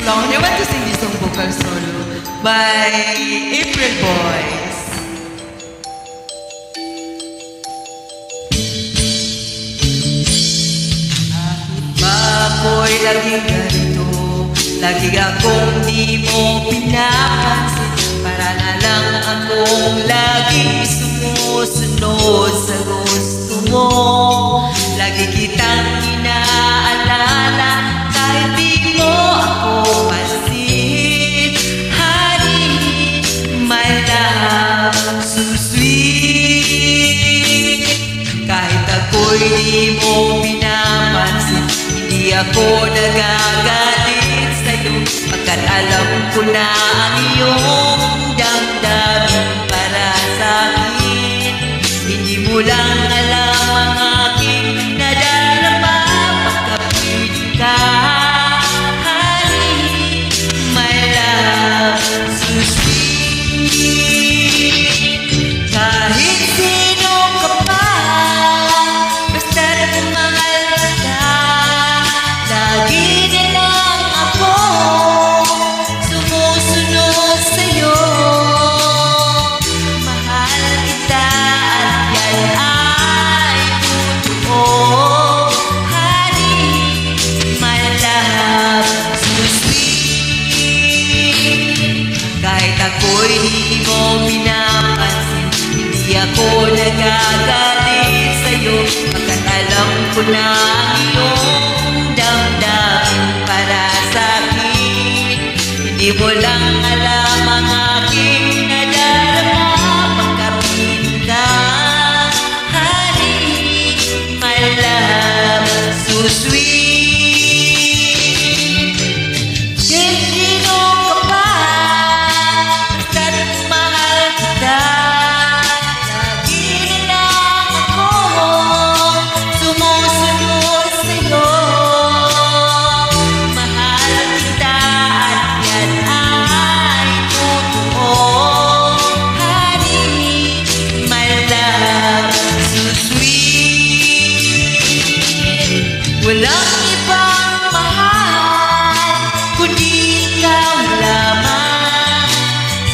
long. And I want to sing this song vocal solo by April Boys. Ako'y laging ganito, lagi akong di mo pinapansin. Para na lang akong laging sumusunod sa gusto mo. Lagi kitang inaalala kahit di mo ako pansin. Honey, my love, so sweet. Kahit ako'y di mo pinapansin, hindi ako nagagalit sa'yo, pagkat alam ko na ang iyong damdamin para sa'kin. Hindi mo lang alam ang aking nadarama pagkapiling ka. Honey, my love, so sweet. Kahit sino ka pa, basta't mahal kita, lagi na lang ako sumusunod sa'yo. Mahal kita at yan ay totoo. Honey, my love, so sweet. Kahit ako'y di mo pinapansin, hindi ako nagagalit sa'yo, pagkat alam ko na ang iyong damdamin para sa'kin. Hindi mo lang alam ang aking nadarama pagkapiling ka. Honey, my love, so sweet. Kahit sino ka pa, basta't mahal kita, lagi na lang ako sumusunod sa'yo. Mahal kita at yan ay totoo. Honey, my love, so sweet. Walang ibang mahal kundi ikaw lamang.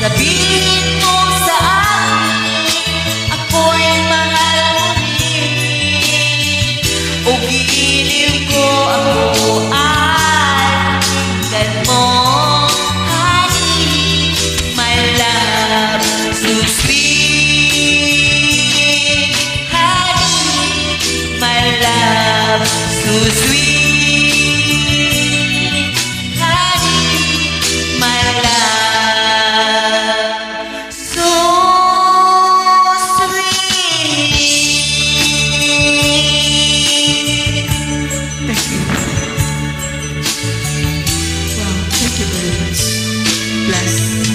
Sabihin mo sa akin, ako'y mahal mo rin. O giliw ko ako ay pakinggan mo. Honey, my love, so sweet. Honey, my love, so sweet. Honey, my love, so sweet. Thank you. Wow, thank you very much. Bless.